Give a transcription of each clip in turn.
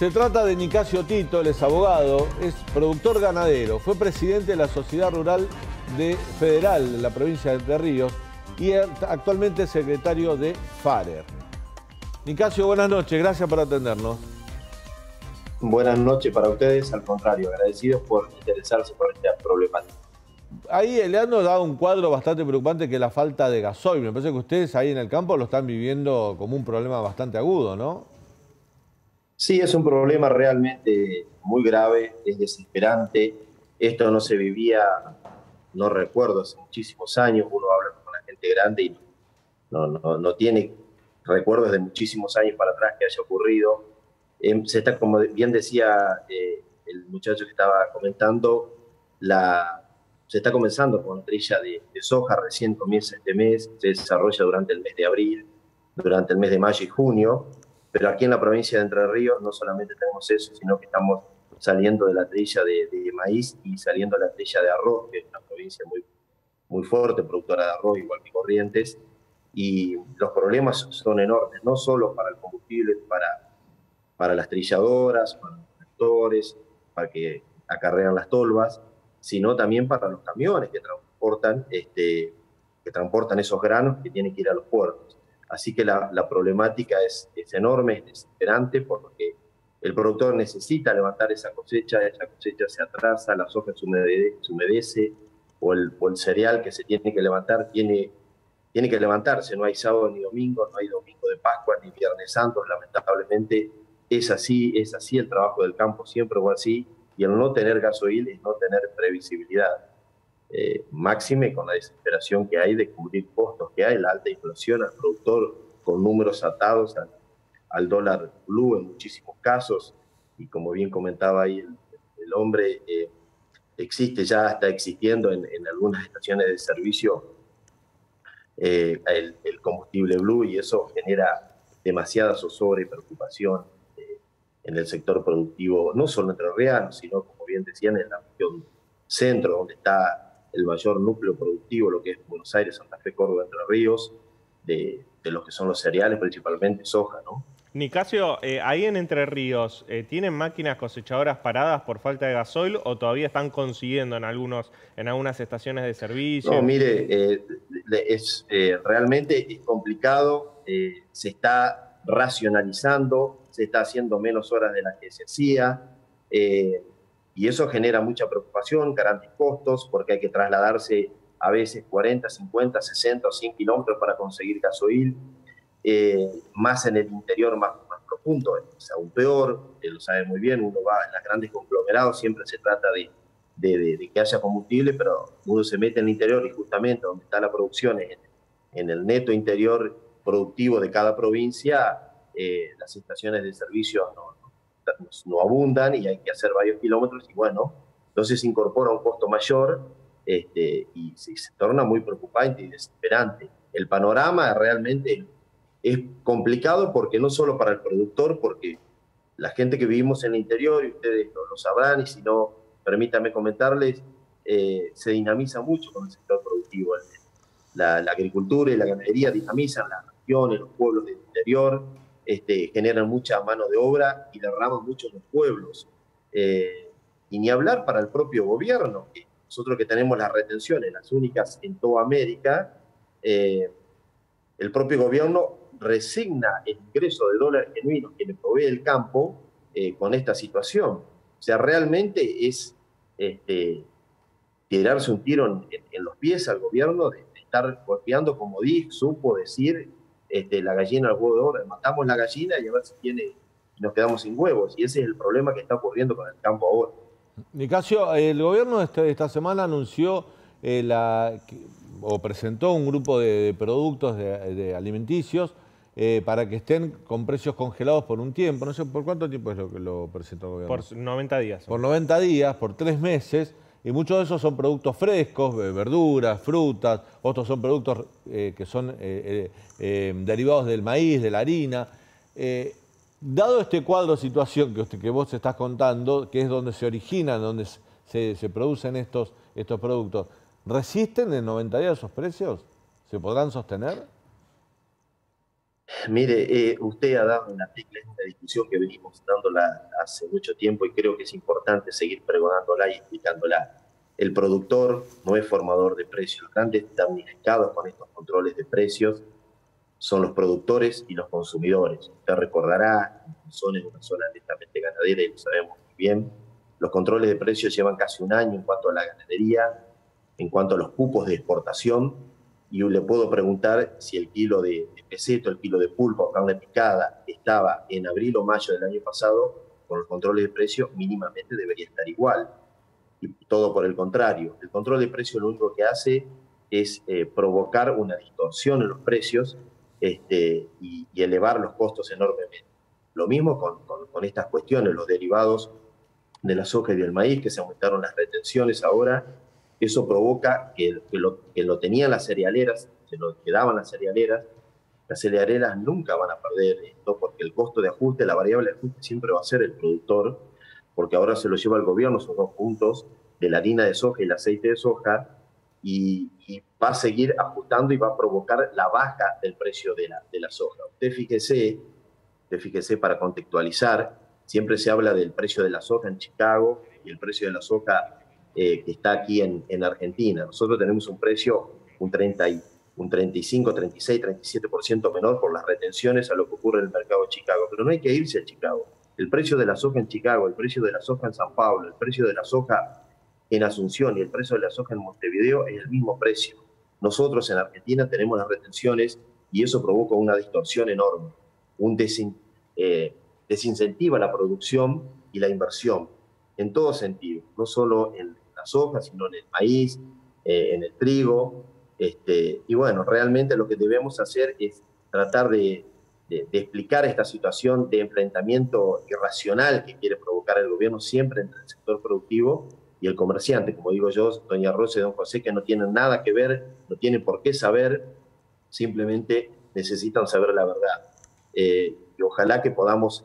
Se trata de Nicasio Tito, él es abogado, es productor ganadero, fue presidente de la Sociedad Rural Federal de la provincia de Entre Ríos y actualmente es secretario de FARER. Nicasio, buenas noches, gracias por atendernos. Buenas noches para ustedes, al contrario, agradecidos por interesarse por esta problemática. Ahí le han dado un cuadro bastante preocupante que es la falta de gasoil. Me parece que ustedes ahí en el campo lo están viviendo como un problema bastante agudo, ¿no? Sí, es un problema realmente muy grave, es desesperante. Esto no se vivía, no recuerdo, hace muchísimos años. Uno habla con la gente grande y no tiene recuerdos de muchísimos años para atrás que haya ocurrido. Se está, como bien decía el muchacho que estaba comentando, se está comenzando con trilla de soja, recién comienza este mes, se desarrolla durante el mes de abril, durante el mes de mayo y junio, pero aquí en la provincia de Entre Ríos no solamente tenemos eso, sino que estamos saliendo de la trilla de maíz y saliendo de la trilla de arroz, que es una provincia muy fuerte, productora de arroz, igual que Corrientes, y los problemas son enormes, no solo para el combustible, para las trilladoras, para los tractores, para que acarrean las tolvas, sino también para los camiones que transportan esos granos que tienen que ir a los puertos. Así que la problemática es enorme, es desesperante, porque el productor necesita levantar esa cosecha se atrasa, la soja se humedece, o el cereal que se tiene que levantar tiene que levantarse, no hay sábado ni domingo, no hay domingo de Pascua ni Viernes Santo, lamentablemente es así el trabajo del campo, siempre fue así, y el no tener gasoil es no tener previsibilidad. Máxime con la desesperación que hay de cubrir costos que hay, la alta inflación al productor con números atados al dólar blue en muchísimos casos, y como bien comentaba ahí el hombre, está existiendo en algunas estaciones de servicio el combustible blue, y eso genera demasiada zozobra y preocupación en el sector productivo, no solo entrerriano, sino, como bien decían, en la región centro, donde está el mayor núcleo productivo, lo que es Buenos Aires, Santa Fe, Córdoba, Entre Ríos, de lo que son los cereales, principalmente soja, ¿no? Nicasio, ahí en Entre Ríos, ¿tienen máquinas cosechadoras paradas por falta de gasoil o todavía están consiguiendo en algunas estaciones de servicio? No, mire, realmente es complicado, se está racionalizando, se está haciendo menos horas de las que se hacía, y eso genera mucha preocupación, grandes costos, porque hay que trasladarse a veces 40, 50, 60 o 100 kilómetros para conseguir gasoil, más en el interior, más profundo, es aún peor, lo sabe muy bien, uno va en los grandes conglomerados, siempre se trata de que haya combustible, pero uno se mete en el interior y justamente donde está la producción, en el neto interior productivo de cada provincia, las estaciones de servicio no abundan y hay que hacer varios kilómetros, y bueno, entonces se incorpora un costo mayor, y se torna muy preocupante y desesperante. El panorama realmente es complicado, porque no solo para el productor, porque la gente que vivimos en el interior, y ustedes lo sabrán, y si no, permítame comentarles, se dinamiza mucho con el sector productivo. La agricultura y la ganadería dinamizan las regiones, los pueblos del interior, generan mucha mano de obra y derraman mucho en los pueblos. Y ni hablar para el propio gobierno, que nosotros que tenemos las retenciones, las únicas en toda América, el propio gobierno resigna el ingreso de dólares genuinos que le provee el campo con esta situación. O sea, realmente es tirarse un tiro en los pies al gobierno de estar golpeando, como supo decir, la gallina al huevo de oro. Matamos la gallina y a ver si nos quedamos sin huevos. Y ese es el problema que está ocurriendo con el campo ahora. Nicasio, el gobierno esta semana anunció o presentó un grupo de productos de alimenticios para que estén con precios congelados por un tiempo. No sé por cuánto tiempo es lo que lo presentó el gobierno. Por 90 días. Por 90 días, por 3 meses. Y muchos de esos son productos frescos, verduras, frutas. Otros son productos que son derivados del maíz, de la harina. Dado este cuadro de situación que vos estás contando, que es donde se originan, donde se producen estos productos, ¿resisten en 90 días esos precios? ¿Se podrán sostener? Mire, usted ha dado una tecla, es una discusión que venimos dándola hace mucho tiempo y creo que es importante seguir pregonándola y explicándola. El productor no es formador de precios. Los grandes damnificados con estos controles de precios son los productores y los consumidores. Usted recordará, en una zona netamente ganadera, y lo sabemos muy bien, los controles de precios llevan casi un año en cuanto a la ganadería, en cuanto a los cupos de exportación, y le puedo preguntar si el kilo de peseto, el kilo de pulpa o carne picada estaba en abril o mayo del año pasado, con los controles de precios mínimamente debería estar igual. Y todo por el contrario. El control de precios lo único que hace es provocar una distorsión en los precios y elevar los costos enormemente. Lo mismo con estas cuestiones, los derivados de la soja y del maíz, que se aumentaron las retenciones ahora. Eso provoca que lo tenían las cerealeras, se lo quedaban las cerealeras nunca van a perder esto, porque el costo de ajuste, la variable de ajuste siempre va a ser el productor, porque ahora se lo lleva el gobierno, esos dos puntos de la harina de soja y el aceite de soja, y va a seguir ajustando y va a provocar la baja del precio de la soja. Usted fíjese para contextualizar, siempre se habla del precio de la soja en Chicago y el precio de la soja que está aquí en Argentina. Nosotros tenemos un precio un 35, 36, 37% menor por las retenciones a lo que ocurre en el mercado de Chicago. Pero no hay que irse a Chicago. El precio de la soja en Chicago, el precio de la soja en San Pablo, el precio de la soja en Asunción y el precio de la soja en Montevideo es el mismo precio. Nosotros en Argentina tenemos las retenciones y eso provoca una distorsión enorme, un desincentiva la producción y la inversión en todo sentido, no solo en la soja, sino en el maíz, en el trigo. Y bueno, realmente lo que debemos hacer es tratar de explicar esta situación de enfrentamiento irracional que quiere provocar el gobierno siempre entre el sector productivo y el comerciante, como digo yo, doña Rosa y don José, que no tienen nada que ver, no tienen por qué saber, simplemente necesitan saber la verdad. Y ojalá que podamos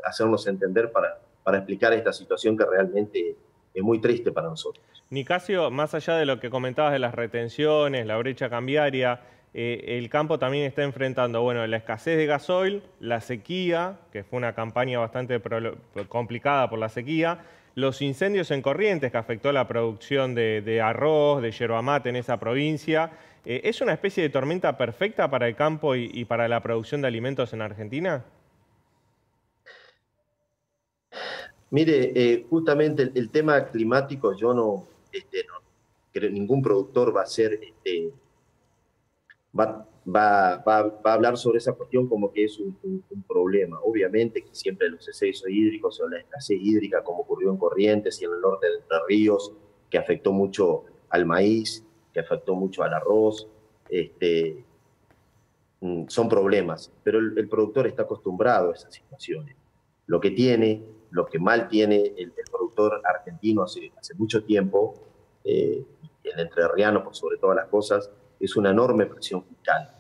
hacernos entender para explicar esta situación que realmente es muy triste para nosotros. Nicasio, más allá de lo que comentabas de las retenciones, la brecha cambiaria, el campo también está enfrentando, bueno, la escasez de gasoil, la sequía, que fue una campaña bastante complicada por la sequía, los incendios en Corrientes, que afectó la producción de arroz, de yerba mate en esa provincia. ¿Es una especie de tormenta perfecta para el campo y para la producción de alimentos en Argentina? Mire, justamente el tema climático, yo no creo ningún productor va a ser, va a hablar sobre esa cuestión como que es un problema. Obviamente que siempre los excesos hídricos o la escasez hídrica, como ocurrió en Corrientes y en el norte de Entre Ríos, que afectó mucho al maíz, que afectó mucho al arroz, son problemas, pero el productor está acostumbrado a esas situaciones. Lo que mal tiene el productor argentino hace mucho tiempo, el entrerriano por sobre todas las cosas, es una enorme presión fiscal.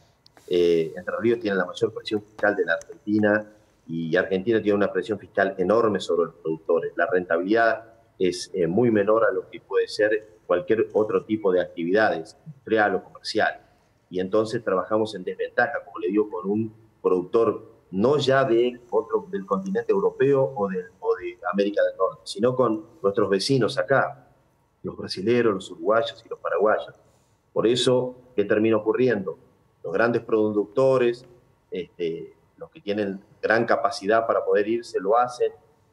Entre Ríos tiene la mayor presión fiscal de la Argentina y Argentina tiene una presión fiscal enorme sobre los productores. La rentabilidad es muy menor a lo que puede ser cualquier otro tipo de actividades, industrial o comercial. Y entonces trabajamos en desventaja, como le digo, con un productor no ya del continente europeo o de América del Norte, sino con nuestros vecinos acá, los brasileños, los uruguayos y los paraguayos. Por eso, ¿qué termina ocurriendo? Los grandes productores, los que tienen gran capacidad para poder irse, lo hacen,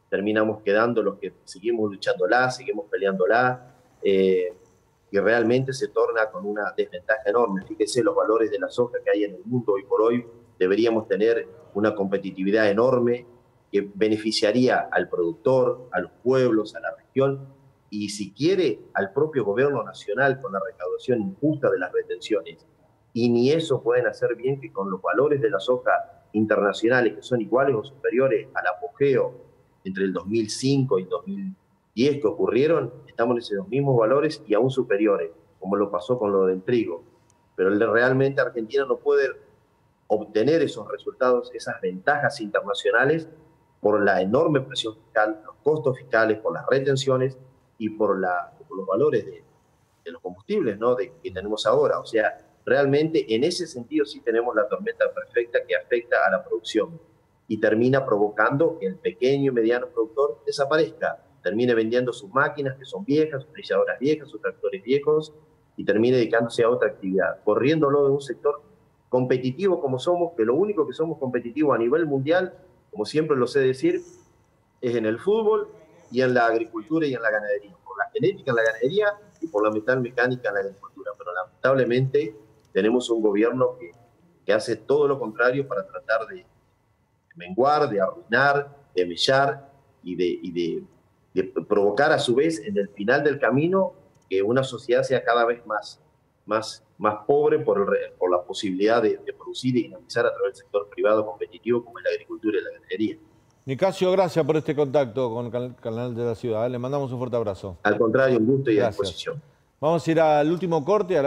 terminamos quedando los que seguimos luchándola, seguimos peleándola, y realmente se torna con una desventaja enorme. Fíjese los valores de la soja que hay en el mundo hoy por hoy, deberíamos tener una competitividad enorme que beneficiaría al productor, a los pueblos, a la región y si quiere al propio gobierno nacional con la recaudación injusta de las retenciones. Y ni eso pueden hacer bien que con los valores de la soja internacionales que son iguales o superiores al apogeo entre el 2005 y el 2010 que ocurrieron, estamos en esos mismos valores y aún superiores, como lo pasó con lo del trigo. Pero realmente Argentina no puede obtener esos resultados, esas ventajas internacionales por la enorme presión fiscal, los costos fiscales, por las retenciones y por los valores de los combustibles, ¿no? que tenemos ahora. O sea, realmente en ese sentido sí tenemos la tormenta perfecta que afecta a la producción y termina provocando que el pequeño y mediano productor desaparezca, termine vendiendo sus máquinas que son viejas, sus frisadoras viejas, sus tractores viejos y termine dedicándose a otra actividad, corriéndolo de un sector competitivo como somos, que lo único que somos competitivos a nivel mundial, como siempre lo sé decir, es en el fútbol y en la agricultura y en la ganadería, por la genética en la ganadería y por la metal mecánica en la agricultura, pero lamentablemente tenemos un gobierno que hace todo lo contrario para tratar de menguar, de arruinar, de mellar de provocar a su vez en el final del camino que una sociedad sea cada vez más pobre por la posibilidad de producir y dinamizar a través del sector privado competitivo como es la agricultura y la ganadería. Nicasio, gracias por este contacto con el Canal de la Ciudad. Le mandamos un fuerte abrazo. Al contrario, un gusto y a Gracias. disposición. Vamos a ir al último corte.